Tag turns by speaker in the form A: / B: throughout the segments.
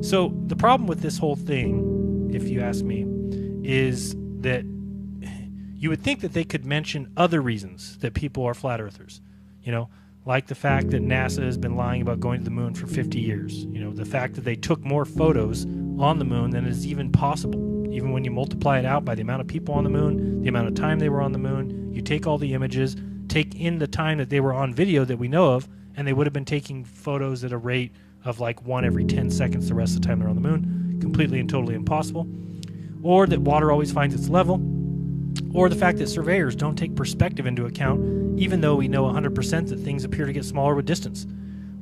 A: So the problem with this whole thing, if you ask me, is that you would think that they could mention other reasons that people are flat earthers. Like the fact that NASA has been lying about going to the moon for 50 years. The fact that they took more photos on the moon than is even possible. Even when you multiply it out by the amount of people on the moon, the amount of time they were on the moon, you take all the images, take in the time that they were on video that we know of, and they would have been taking photos at a rate of like 1 every 10 seconds the rest of the time they're on the moon. Completely and totally impossible. Or that water always finds its level. Or the fact that surveyors don't take perspective into account, even though we know 100% that things appear to get smaller with distance.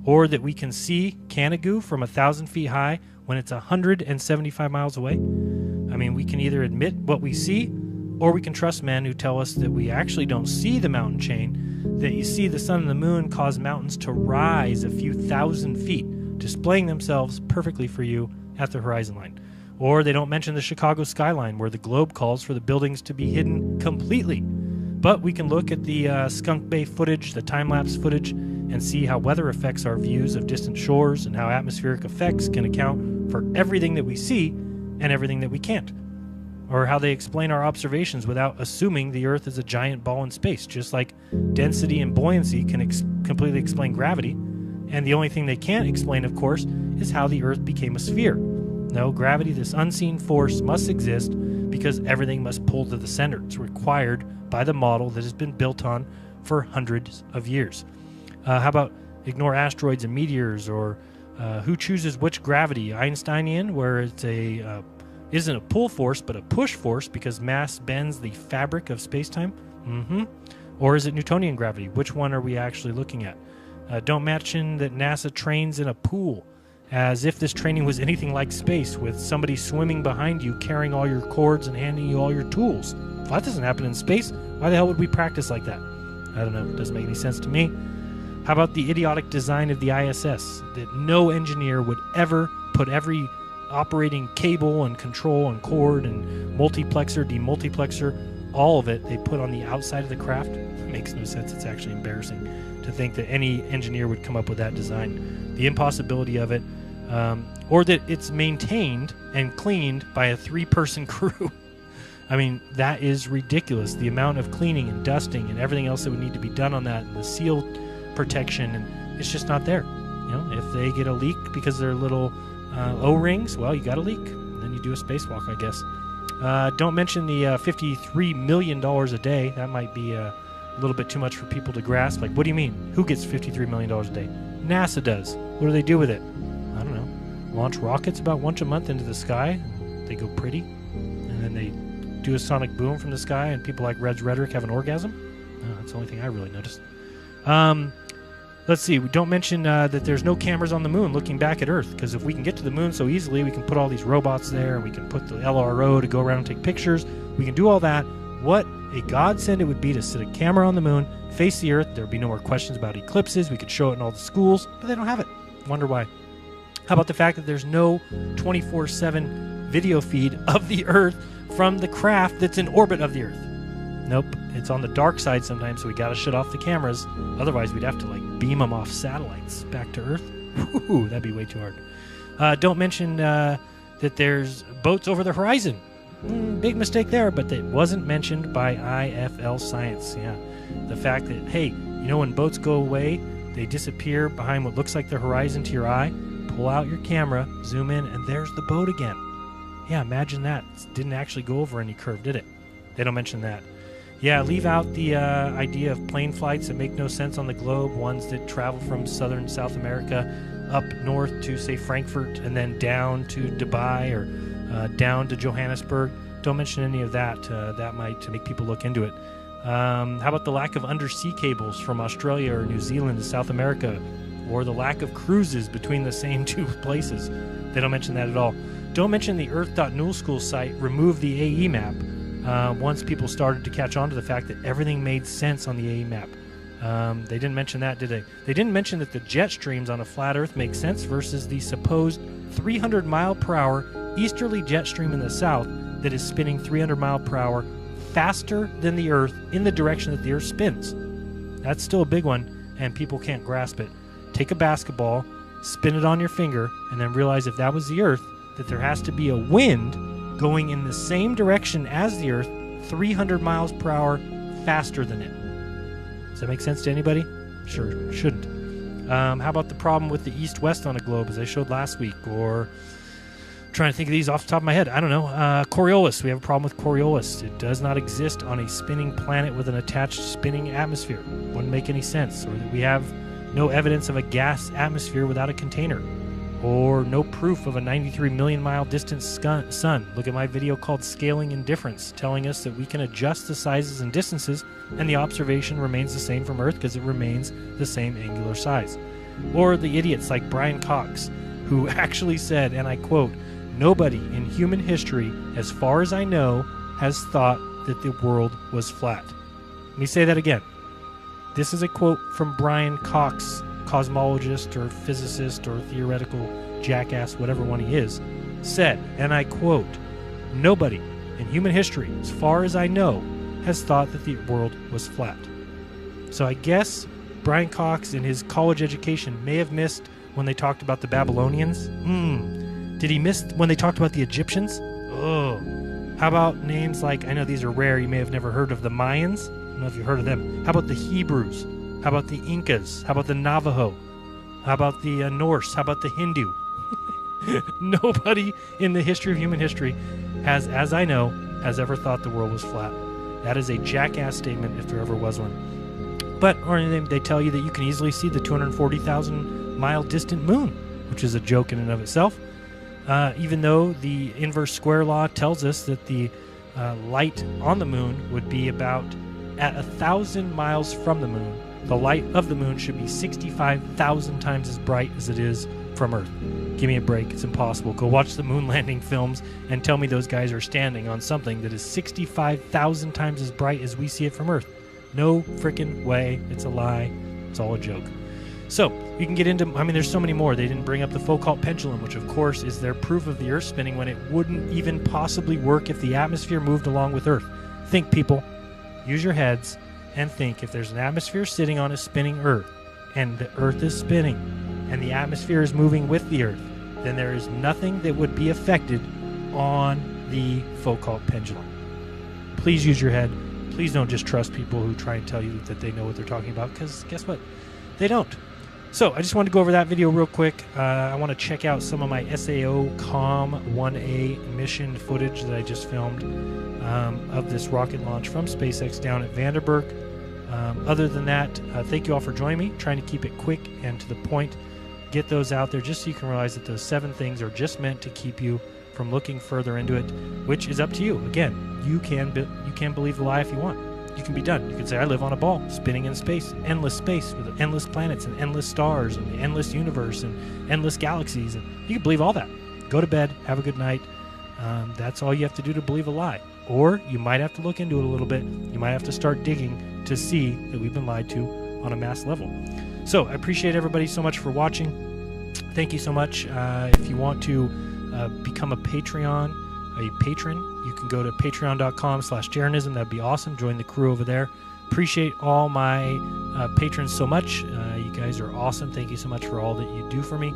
A: Or that we can see Canigoo from 1,000 feet high when it's 175 miles away. I mean, we can either admit what we see, or we can trust men who tell us that we actually don't see the mountain chain, that you see the sun and the moon cause mountains to rise a few thousand feet, displaying themselves perfectly for you at the horizon line. Or they don't mention the Chicago skyline, where the globe calls for the buildings to be hidden completely. But we can look at the Skunk Bay footage, the time-lapse footage, and see how weather affects our views of distant shores and how atmospheric effects can account for everything that we see and everything that we can't. Or how they explain our observations without assuming the Earth is a giant ball in space, just like density and buoyancy can completely explain gravity. And the only thing they can't explain, of course, is how the Earth became a sphere. No, gravity, this unseen force, must exist because everything must pull to the center. It's required by the model that has been built on for hundreds of years. How about ignore asteroids and meteors, or who chooses which gravity? Einsteinian, where it's isn't a pull force but a push force because mass bends the fabric of space-time? Or is it Newtonian gravity? Which one are we actually looking at? Don't mention that NASA trains in a pool, as if this training was anything like space, with somebody swimming behind you carrying all your cords and handing you all your tools. If that doesn't happen in space, why the hell would we practice like that? I don't know. It doesn't make any sense to me. How about the idiotic design of the ISS, that no engineer would ever put every operating cable and control and cord and multiplexer, demultiplexer, all of it they put on the outside of the craft? It makes no sense. It's actually embarrassing to think that any engineer would come up with that design. The impossibility of it, or that it's maintained and cleaned by a 3-person crew. I mean, that is ridiculous. The amount of cleaning and dusting and everything else that would need to be done on that, and the seal protection, and it's just not there. If they get a leak because they're little O-rings, well, you got a leak. Then you do a spacewalk, I guess. Don't mention the $53 million a day. That might be a little bit too much for people to grasp. Like, what do you mean? Who gets $53 million a day? NASA does. What do they do with it? I don't know. Launch rockets about once a month into the sky. They go pretty. And then they do a sonic boom from the sky, and people like Red's Rhetoric have an orgasm. Oh, that's the only thing I really noticed. Let's see. We don't mention that there's no cameras on the moon looking back at Earth, because if we can get to the moon so easily, we can put all these robots there, and we can put the LRO to go around and take pictures. We can do all that. What a godsend it would be to sit a camera on the moon, face the Earth. There would be no more questions about eclipses. We could show it in all the schools, but they don't have it. Wonder why. How about the fact that there's no 24/7 video feed of the Earth from the craft that's in orbit of the Earth? Nope. It's on the dark side sometimes, so we got to shut off the cameras. Otherwise, we'd have to beam them off satellites back to Earth. Whew, that'd be way too hard. Don't mention that there's boats over the horizon. Big mistake there, but it wasn't mentioned by IFL Science. Yeah, the fact that, hey, when boats go away, they disappear behind what looks like the horizon to your eye. Pull out your camera, zoom in, and there's the boat again. Yeah, imagine that. It didn't actually go over any curve, did it? They don't mention that. Yeah, leave out the idea of plane flights that make no sense on the globe, ones that travel from southern South America up north to, say, Frankfurt, and then down to Dubai, or down to Johannesburg. Don't mention any of that. That might make people look into it. How about the lack of undersea cables from Australia or New Zealand to South America, or the lack of cruises between the same two places? They don't mention that at all. Don't mention the Earth.NullSchool site removed the AE map once people started to catch on to the fact that everything made sense on the AE map. They didn't mention that, did they? They didn't mention that the jet streams on a flat Earth make sense versus the supposed 300 mile per hour easterly jet stream in the south that is spinning 300 mile per hour faster than the Earth in the direction that the Earth spins. That's still a big one, and people can't grasp it. Take a basketball, spin it on your finger, and then realize if that was the Earth, that there has to be a wind going in the same direction as the Earth, 300 miles per hour faster than it. Does that make sense to anybody? Sure, shouldn't. How about the problem with the east-west on a globe, as I showed last week? Or trying to think of these off the top of my head. I don't know. Coriolis. We have a problem with Coriolis. It does not exist on a spinning planet with an attached spinning atmosphere. Wouldn't make any sense. Or that we have no evidence of a gas atmosphere without a container. Or no proof of a 93 million mile distant sun. Look at my video called Scaling Indifference, telling us that we can adjust the sizes and distances and the observation remains the same from Earth because it remains the same angular size. Or the idiots like Brian Cox, who actually said, and I quote, "Nobody in human history, as far as I know, has thought that the world was flat." Let me say that again. This is a quote from Brian Cox, cosmologist or physicist or theoretical jackass, whatever one he is, said, and I quote, "Nobody in human history, as far as I know, has thought that the world was flat." So I guess Brian Cox in his college education may have missed when they talked about the Babylonians. Did he miss when they talked about the Egyptians? Oh. How about names like, I know these are rare, you may have never heard of the Mayans. I don't know if you've heard of them. How about the Hebrews? How about the Incas? How about the Navajo? How about the Norse? How about the Hindu? Nobody in the history of human history has, as I know, has ever thought the world was flat. That is a jackass statement if there ever was one. But or they tell you that you can easily see the 240,000 mile distant moon, which is a joke in and of itself. Even though the inverse square law tells us that the light on the moon would be about at 1,000 miles from the moon. The light of the moon should be 65,000 times as bright as it is from Earth. Give me a break. It's impossible. Go watch the moon landing films and tell me those guys are standing on something that is 65,000 times as bright as we see it from Earth. No frickin' way. It's a lie. It's all a joke. So, you can get into, there's so many more. They didn't bring up the Foucault pendulum, which of course is their proof of the Earth spinning when it wouldn't even possibly work if the atmosphere moved along with Earth. Think, people. Use your heads and think, if there's an atmosphere sitting on a spinning Earth and the Earth is spinning and the atmosphere is moving with the Earth, then there is nothing that would be affected on the Foucault pendulum. Please use your head. Please don't just trust people who try and tell you that they know what they're talking about, because guess what? They don't. So I just wanted to go over that video real quick. I want to check out some of my SAO COM 1A mission footage that I just filmed of this rocket launch from SpaceX down at Vandenberg. Other than that, thank you all for joining me, trying to keep it quick and to the point. Get those out there just so you can realize that those 7 things are just meant to keep you from looking further into it, which is up to you. Again, you can believe the lie if you want. You can be done. You can say, I live on a ball spinning in space with endless planets and endless stars and the endless universe and endless galaxies. And you can believe all that. Go to bed. Have a good night. That's all you have to do to believe a lie. Or you might have to look into it a little bit. You might have to start digging to see that we've been lied to on a mass level. So I appreciate everybody so much for watching. Thank you so much. If you want to become a patron, you can go to patreon.com/Jaronism. That'd be awesome. Join the crew over there. Appreciate all my patrons so much. You guys are awesome. Thank you so much for all that you do for me.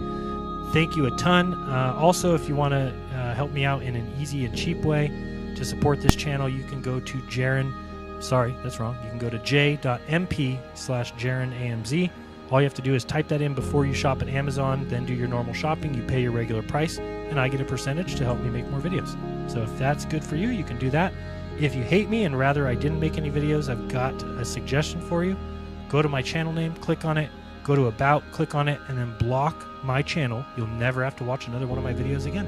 A: Thank you a ton. Also, if you want to help me out in an easy and cheap way to support this channel, you can go to Jaron. Sorry, that's wrong. You can go to j.mp/JaronAMZ. All you have to do is type that in before you shop at Amazon, then do your normal shopping. You pay your regular price, and I get a percentage to help me make more videos. So if that's good for you, you can do that. If you hate me and rather I didn't make any videos, I've got a suggestion for you. Go to my channel name, click on it, go to About, click on it, and then block my channel. You'll never have to watch another one of my videos again.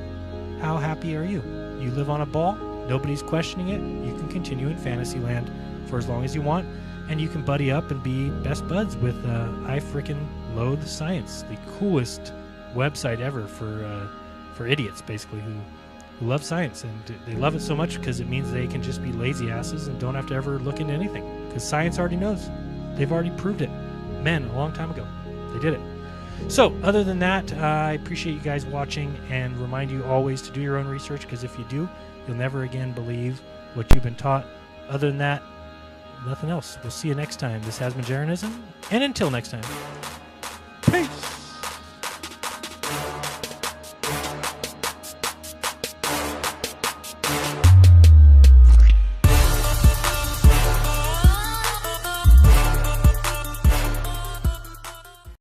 A: How happy are you? You live on a ball, nobody's questioning it, you can continue in Fantasyland for as long as you want, and you can buddy up and be best buds with I Frickin' Loathe Science, the coolest website ever for idiots, basically, who love science. And they love it so much because it means they can just be lazy asses and don't have to ever look into anything, because science already knows. They've already proved it. Men, a long time ago. They did it. So, other than that, I appreciate you guys watching and remind you always to do your own research, because if you do, you'll never again believe what you've been taught. Other than that, nothing else. We'll see you next time. This has been Jaronism, and until next time.